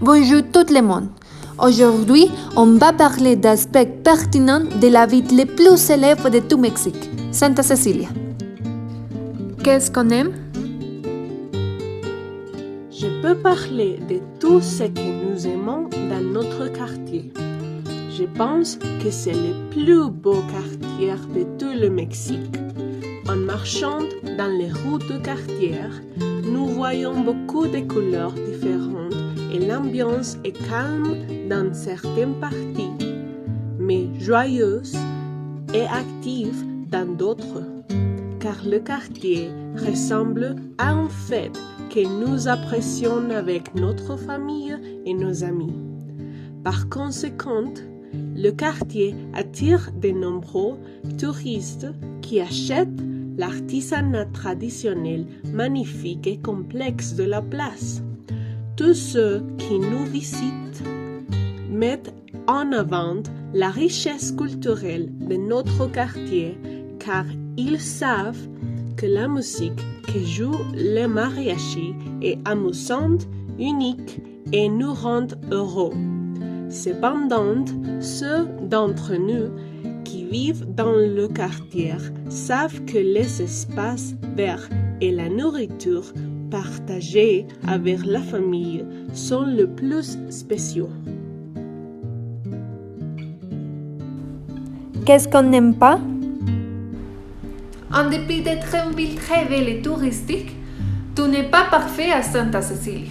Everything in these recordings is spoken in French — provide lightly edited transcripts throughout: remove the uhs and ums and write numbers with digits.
Bonjour tout le monde. Aujourd'hui, on va parler d'aspects pertinents de la ville le plus célèbre de tout Mexique, Santa Cecilia. Qu'est-ce qu'on aime? Je peux parler de tout ce que nous aimons dans notre quartier. Je pense que c'est le plus beau quartier de tout le Mexique. En marchant dans les rues du quartier, nous voyons beaucoup de couleurs différentes et l'ambiance est calme dans certaines parties, mais joyeuse et active dans d'autres, car le quartier ressemble à une fête que nous apprécions avec notre famille et nos amis. Par conséquent, le quartier attire de nombreux touristes qui achètent l'artisanat traditionnel magnifique et complexe de la place. Tous ceux qui nous visitent mettent en avant la richesse culturelle de notre quartier car ils savent que la musique que joue le mariachi est amusante, unique et nous rend heureux. Cependant, ceux d'entre nous qui vivent dans le quartier savent que les espaces verts et la nourriture partagée avec la famille sont les plus spéciaux. Qu'est-ce qu'on n'aime pas? En dépit d'être une ville très belle et touristique, tout n'est pas parfait à Santa Cecilia.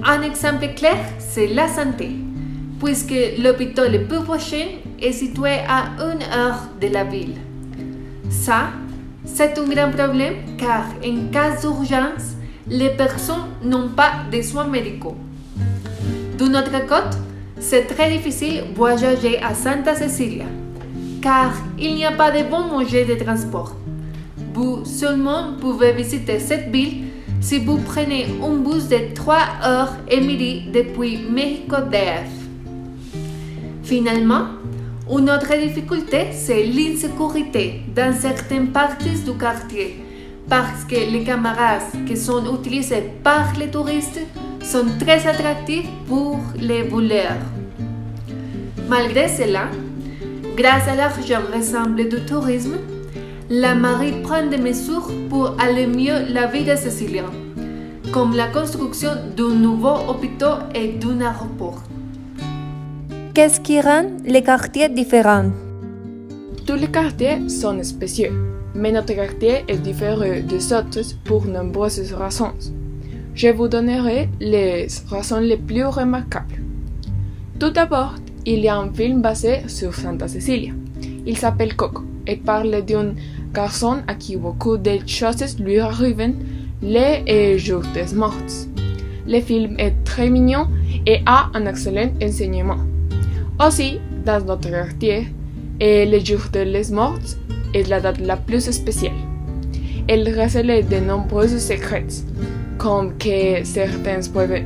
Un exemple clair, c'est la santé, puisque l'hôpital le plus prochain est situé à 1 heure de la ville. Ça, c'est un grand problème car en cas d'urgence, les personnes n'ont pas de soins médicaux. D'une autre côté, c'est très difficile de voyager à Santa Cecilia car il n'y a pas de bons moyens de transport. Vous seulement pouvez visiter cette ville si vous prenez un bus de 3h30 depuis Mexico DF. Finalement, une autre difficulté, c'est l'insécurité dans certaines parties du quartier, parce que les caméras qui sont utilisées par les touristes sont très attractives pour les voleurs. Malgré cela, grâce à l'argent ressemble du tourisme, la mairie prend des mesures pour aller mieux la vie des Siciliens, comme la construction d'un nouveau hôpital et d'un aéroport. Qu'est-ce qui rend les quartiers différents? Tous les quartiers sont spéciaux, mais notre quartier est différent des autres pour nombreuses raisons. Je vous donnerai les raisons les plus remarquables. Tout d'abord, il y a un film basé sur Santa Cecilia. Il s'appelle Coco et parle d'un garçon à qui beaucoup de choses lui arrivent les jours des morts. Le film est très mignon et a un excellent enseignement. Aussi, dans notre quartier, le jour des morts est la date la plus spéciale. Elle révèle de nombreux secrets, comme que certains peuvent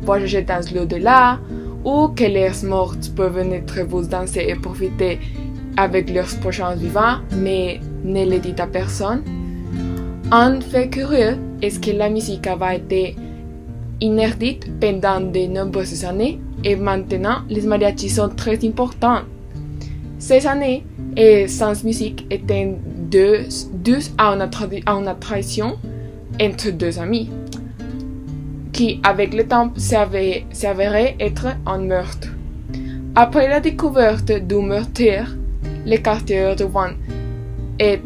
voyager dans l'au-delà, ou que les morts peuvent être vus danser et profiter avec leurs prochains vivants, mais ne le dit à personne. Un fait curieux est que la musique a été interdite pendant de nombreuses années et maintenant les mariachis sont très importants. Ces années sans musique étaient dues à une tradition entre deux amis, qui avec le temps s'avérait être un meurtre. Après la découverte du meurtrier, le quartier devint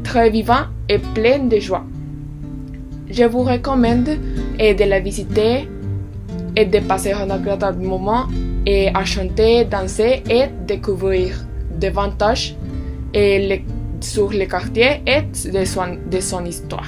très vivant et plein de joie. Je vous recommande de la visiter et de passer un agréable moment et à chanter, danser et découvrir davantage sur le quartier et de son histoire.